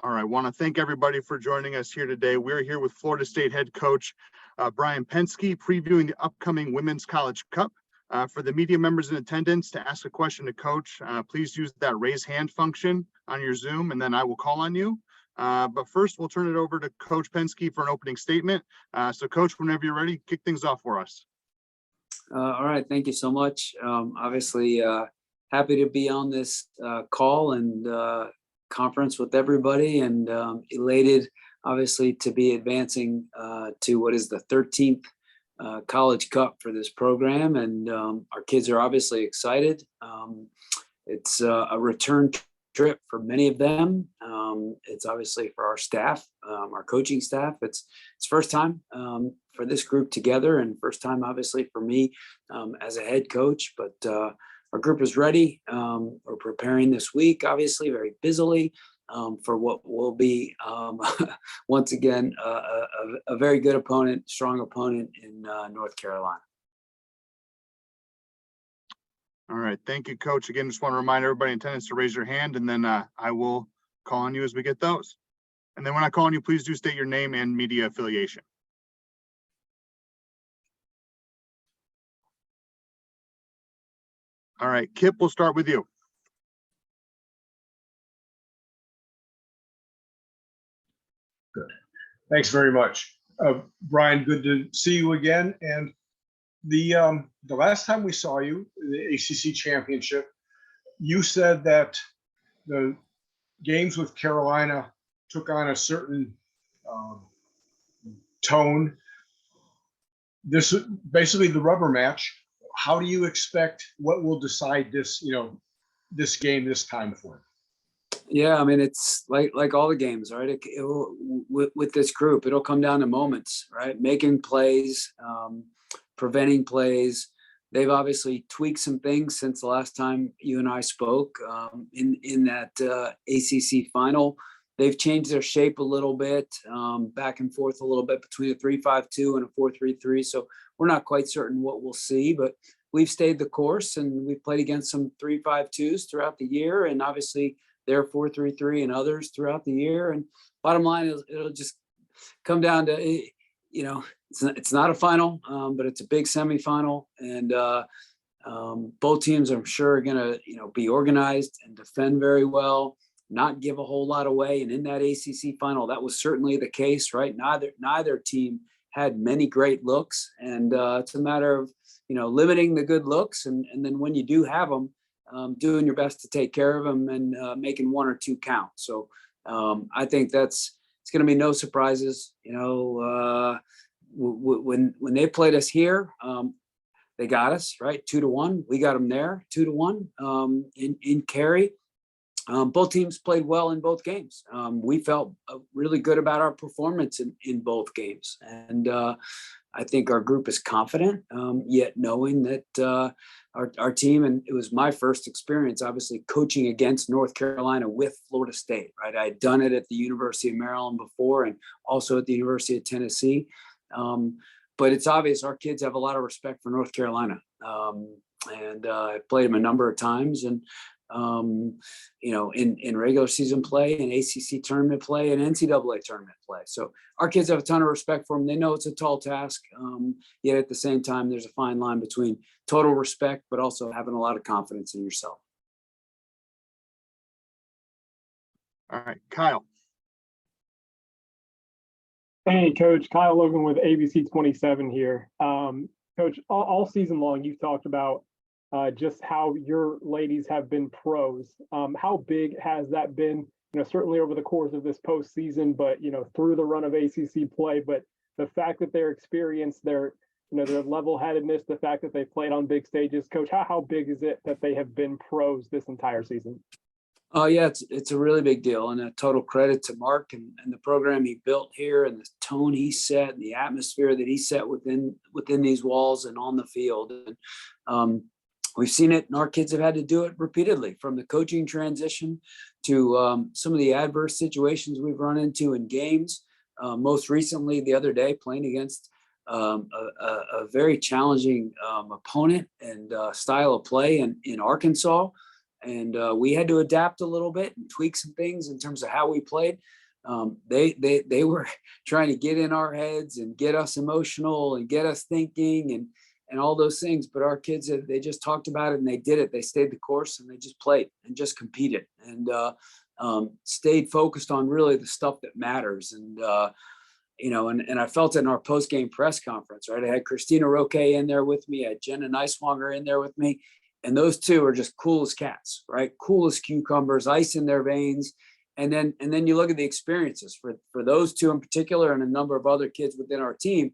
All right, I want to thank everybody for joining us here today. We're here with Florida State head coach Brian Pensky, previewing the upcoming Women's College Cup. For the media members in attendance to ask a question to coach, please use that raise hand function on your Zoom, and then I will call on you. But first, we'll turn it over to Coach Pensky for an opening statement. So Coach, whenever you're ready, kick things off for us. All right, thank you so much. Obviously, happy to be on this call and conference with everybody, and elated, obviously, to be advancing to what is the 13th College Cup for this program, and our kids are obviously excited. It's a return trip for many of them. It's obviously for our staff, our coaching staff. It's first time for this group together, and first time obviously for me as a head coach. But our group is ready. We're preparing this week, obviously, very busily for what will be once again a very good opponent, strong opponent in North Carolina. All right, thank you, Coach. Again, just want to remind everybody in attendance to raise your hand, and then I will call on you as we get those. And then when I call on you, please do state your name and media affiliation. All right, Kip, we'll start with you. Good. Thanks very much. Brian, good to see you again. And the last time we saw you, the ACC championship, you said that the games with Carolina took on a certain tone. This is basically the rubber match. How do you expect, what will decide this, this game this time for? Yeah, I mean, it's like all the games, right? With this group, it'll come down to moments, right? Making plays, preventing plays. They've obviously tweaked some things since the last time you and I spoke in that ACC final. They've changed their shape a little bit, back and forth a little bit between a 3-5-2 and a 4-3-3. So we're not quite certain what we'll see, but we've stayed the course, and we've played against some 3-5-2s throughout the year, and obviously they're 4-3-3 and others throughout the year. And bottom line, it'll just come down to, it's not a final, but it's a big semifinal, and both teams, I'm sure, are going to, be organized and defend very well, not give a whole lot away. And in that ACC final, that was certainly the case, right? Neither team had many great looks, and it's a matter of, limiting the good looks, and then when you do have them, doing your best to take care of them and making one or two count. So I think it's going to be no surprises. When they played us here, they got us right 2-1. We got them there 2-1 in Cary. Both teams played well in both games. We felt really good about our performance in both games, and I think our group is confident, yet knowing that our team, and it was my first experience, obviously, coaching against North Carolina with Florida State, right? I had done it at the University of Maryland before, and also at the University of Tennessee. But it's obvious our kids have a lot of respect for North Carolina, and I've played them a number of times, and in regular season play, and ACC tournament play, and NCAA tournament play. So our kids have a ton of respect for them. They know it's a tall task, yet at the same time, there's a fine line between total respect, but also having a lot of confidence in yourself. All right, Kyle. Hey, Coach. Kyle Logan with ABC 27 here. Coach, all season long, you've talked about just how your ladies have been pros. How big has that been, certainly over the course of this postseason, but, through the run of ACC play, but the fact that they're experienced, their level-headedness, the fact that they played on big stages. Coach, how big is it that they have been pros this entire season? Oh yeah, it's a really big deal, and a total credit to Mark and the program he built here, and the tone he set, and the atmosphere that he set within these walls and on the field. And we've seen it, and our kids have had to do it repeatedly, from the coaching transition to some of the adverse situations we've run into in games. Most recently, the other day, playing against a very challenging opponent and style of play in Arkansas. And we had to adapt a little bit and tweak some things in terms of how we played. They were trying to get in our heads and get us emotional and get us thinking and all those things. But our kids, they just talked about it and they did it. They stayed the course and they just played and just competed and stayed focused on really the stuff that matters. And and I felt it in our post-game press conference, right? I had Christina Roque in there with me. I had Jenna Neiswanger in there with me. And those two are just cool as cats, right? Cool as cucumbers, ice in their veins. And then you look at the experiences for those two in particular and a number of other kids within our team.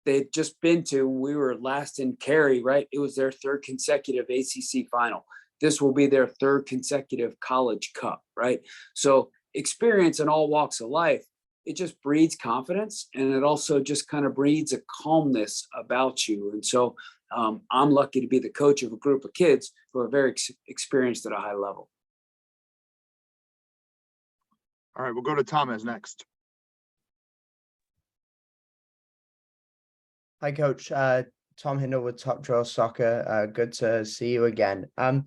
They'd just been to, when we were last in Cary, right? It was their third consecutive ACC final. This will be their third consecutive College Cup, right? So experience in all walks of life, it just breeds confidence, and it also just kind of breeds a calmness about you. And so I'm lucky to be the coach of a group of kids who are very experienced at a high level. All right, we'll go to Thomas next. Hi, Coach. Tom Hindle with Top Draw Soccer. Good to see you again. I'm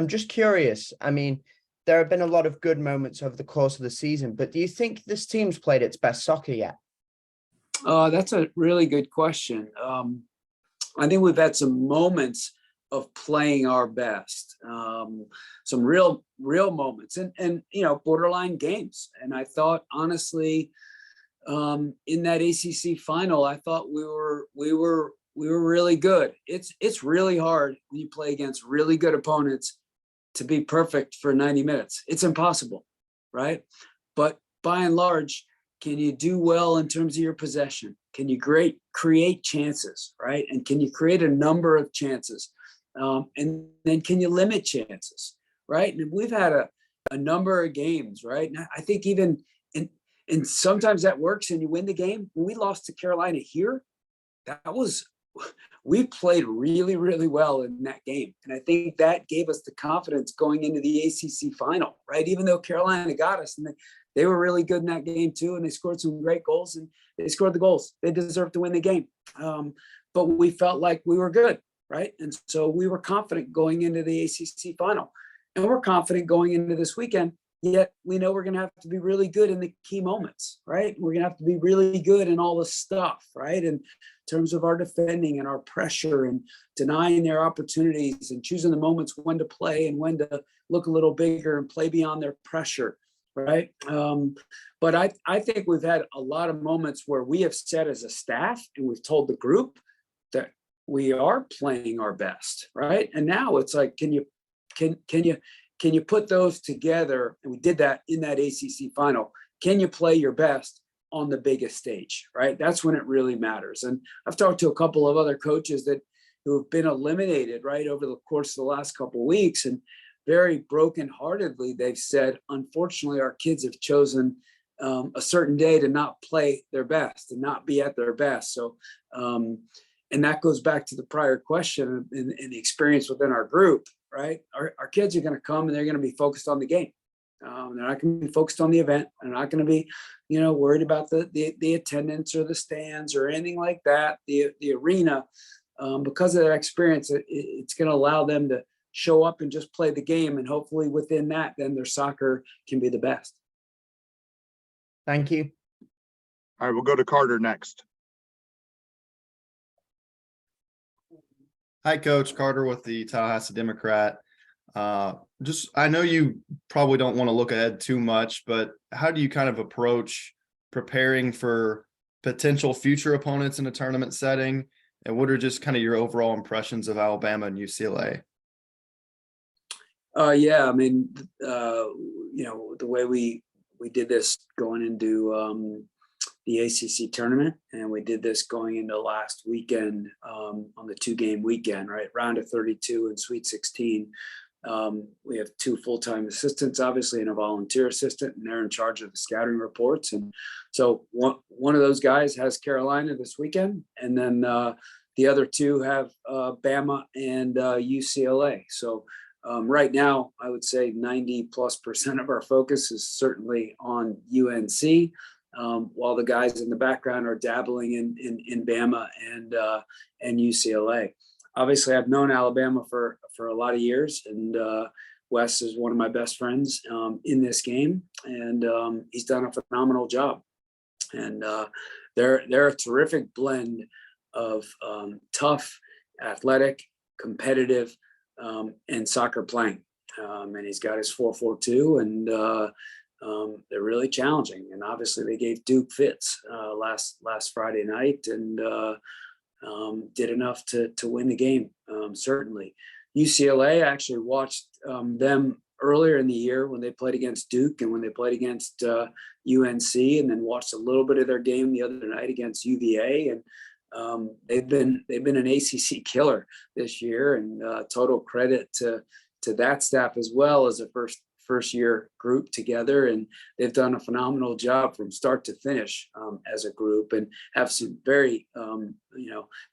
just curious. I mean, there have been a lot of good moments over the course of the season, but do you think this team's played its best soccer yet? That's a really good question. I think we've had some moments of playing our best, some real moments, and borderline games. And I thought, honestly, in that ACC final, I thought we were really good. It's really hard when you play against really good opponents to be perfect for 90 minutes. It's impossible, right? But by and large, can you do well in terms of your possession? Can you create chances, right? And can you create a number of chances? And then can you limit chances, right? And we've had a number of games, right? And I think even and sometimes that works and you win the game. When we lost to Carolina here, we played really, really well in that game. And I think that gave us the confidence going into the ACC final, right? Even though Carolina got us and they were really good in that game too. And they scored some great goals and they scored the goals. They deserved to win the game. But we felt like we were good, right? And so we were confident going into the ACC final. And we're confident going into this weekend. Yet we know we're going to have to be really good in the key moments, right? We're going to have to be really good in all the stuff, right? In terms of our defending and our pressure and denying their opportunities and choosing the moments when to play and when to look a little bigger and play beyond their pressure, right? But I think we've had a lot of moments where we have said as a staff and we've told the group that we are playing our best, right? And now it's like, can you put those together? And we did that in that ACC final. Can you play your best on the biggest stage, right? That's when it really matters. And I've talked to a couple of other coaches who have been eliminated, right, over the course of the last couple of weeks. And very brokenheartedly, they've said, unfortunately, our kids have chosen a certain day to not play their best and not be at their best. So, and that goes back to the prior question and the experience within our group, right? Our kids are going to come and they're going to be focused on the game. They're not going to be focused on the event. They're not going to be, worried about the attendance or the stands or anything like that. The arena, because of their experience, it's going to allow them to show up and just play the game. And hopefully within that, then their soccer can be the best. Thank you. All right, we'll go to Carter next. Hi, Coach. Carter with the Tallahassee Democrat. I know you probably don't want to look ahead too much, but how do you kind of approach preparing for potential future opponents in a tournament setting? And what are just kind of your overall impressions of Alabama and UCLA? Yeah, I mean, the way we did this going into the ACC tournament, and we did this going into last weekend on the 2-game weekend, right? Round of 32 and Sweet 16. We have 2 full-time assistants, obviously, and a volunteer assistant, and they're in charge of the scouting reports. And so one of those guys has Carolina this weekend, and then the other 2 have Bama and UCLA. So right now, I would say 90+% of our focus is certainly on UNC. While the guys in the background are dabbling in Bama and UCLA. Obviously, I've known Alabama for a lot of years, and Wes is one of my best friends in this game, and he's done a phenomenal job. And they're a terrific blend of tough, athletic, competitive, and soccer playing. And he's got his 4-4-2, and they're really challenging. And obviously, they gave Duke fits last Friday night, and did enough to win the game. Certainly, UCLA, I actually watched them earlier in the year when they played against Duke and when they played against UNC, and then watched a little bit of their game the other night against UVA. And they've been an ACC killer this year, and total credit to that staff as well as a first year group together. And they've done a phenomenal job from start to finish as a group, and have some very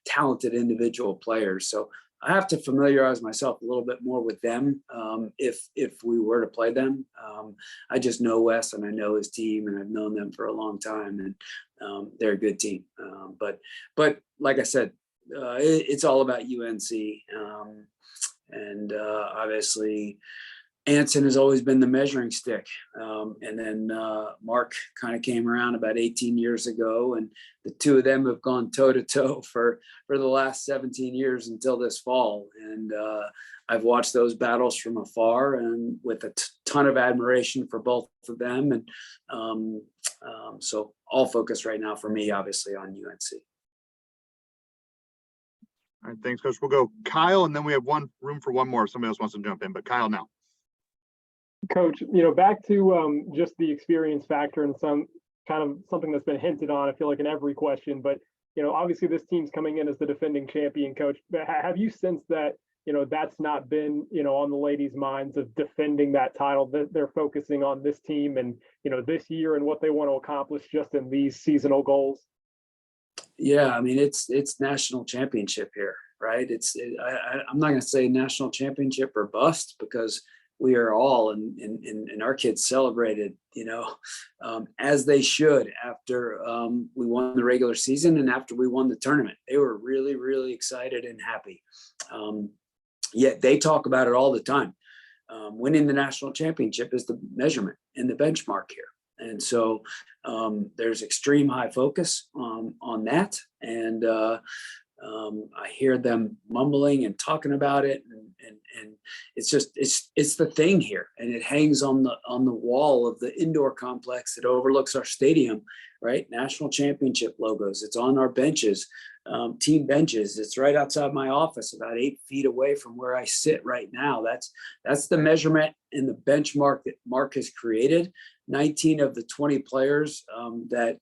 talented individual players. So I have to familiarize myself a little bit more with them if we were to play them. I just know Wes, and I know his team, and I've known them for a long time, and they're a good team. But like I said, it's all about UNC, and obviously Anson has always been the measuring stick. And then Mark kind of came around about 18 years ago, and the two of them have gone toe to toe for the last 17 years until this fall. And I've watched those battles from afar, and with a ton of admiration for both of them. And so all focus right now for me, obviously, on UNC. All right, thanks, Coach. We'll go Kyle, and then we have room for one more if somebody else wants to jump in, but Kyle now. Coach, back to just the experience factor and some kind of something that's been hinted on, I feel like, in every question, but obviously this team's coming in as the defending champion, Coach. But have you sensed that that's not been on the ladies' minds of defending that title, that they're focusing on this team and this year and what they want to accomplish just in these seasonal goals? Yeah, I mean, it's national championship here, right? I'm not going to say national championship or bust, because we are all, and our kids celebrated, as they should after we won the regular season and after we won the tournament. They were really, really excited and happy. Yet they talk about it all the time. Winning the national championship is the measurement and the benchmark here. And so there's extreme high focus on that. And I hear them mumbling and talking about it, and it's just it's the thing here, and it hangs on the wall of the indoor complex that overlooks our stadium, right? National championship logos. It's on our benches, team benches. It's right outside my office, about 8 feet away from where I sit right now. That's the measurement and the benchmark that Mark has created. 19 of the 20 players that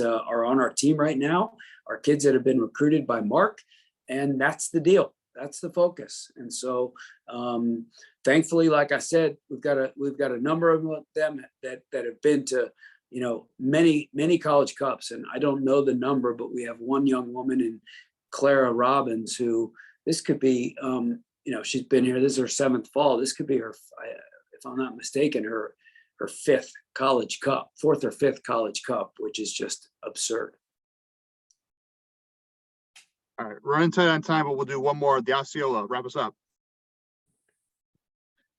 are on our team right now are kids that have been recruited by Mark, and that's the deal. That's the focus. And so, thankfully, like I said, we've got a number of them that have been to, many college cups, and I don't know the number, but we have one young woman in Clara Robbins who this could be, she's been here. This is her 7th fall. This could be her, if I'm not mistaken, her 4th or 5th college cup, which is just absurd. All right, running tight on time, but we'll do one more. The Osceola, wrap us up.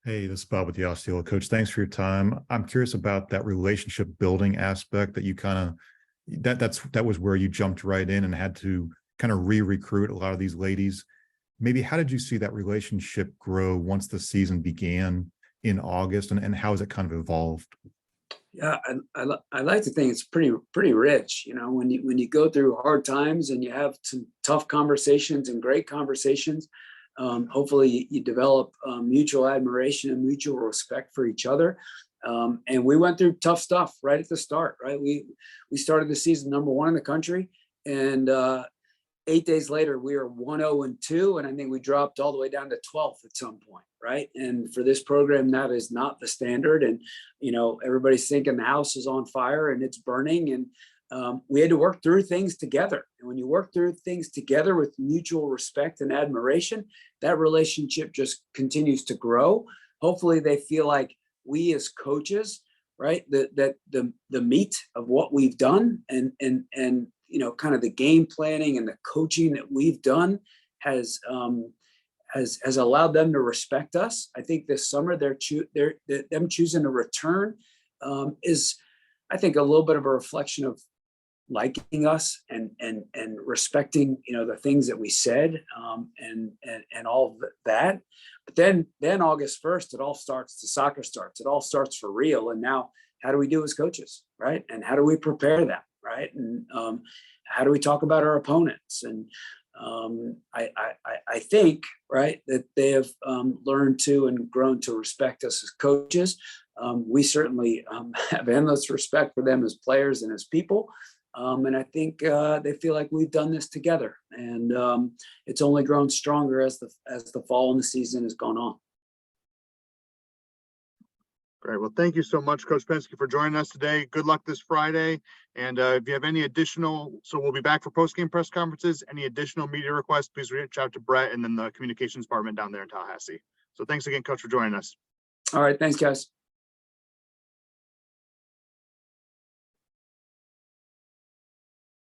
Hey, this is Bob with the Osceola. Coach, thanks for your time. I'm curious about that relationship building aspect that you that was where you jumped right in and had to kind of re-recruit a lot of these ladies. Maybe how did you see that relationship grow once the season began in August, and how has it kind of evolved? Yeah, I like to think it's pretty rich. When you go through hard times and you have some tough conversations and great conversations, hopefully you develop mutual admiration and mutual respect for each other. And we went through tough stuff right at the start, right? We started the season number 1 in the country, and 8 days later we were 1-0-2, and I think we dropped all the way down to 12th at some point, right? And for this program, that is not the standard. And everybody's thinking the house is on fire and it's burning, and we had to work through things together. And when you work through things together with mutual respect and admiration, that relationship just continues to grow. Hopefully they feel like we as coaches, right, that the meat of what we've done and kind of the game planning and the coaching that we've done has has allowed them to respect us. I think this summer them choosing to return is, I think, a little bit of a reflection of liking us and respecting, the things that we said, and all of that. But then August 1st, it all starts. The soccer starts. It all starts for real. And now, how do we do as coaches, right? And how do we prepare that, right? And how do we talk about our opponents? And I think, right, that they have learned to and grown to respect us as coaches. We certainly have endless respect for them as players and as people. And I think they feel like we've done this together, and it's only grown stronger as the fall and the season has gone on. Great. Well, thank you so much, Coach Pensky, for joining us today. Good luck this Friday. And if you have any additional, so we'll be back for post-game press conferences. Any additional media requests, please reach out to Brett and then the communications department down there in Tallahassee. So thanks again, Coach, for joining us. All right. Thanks, guys.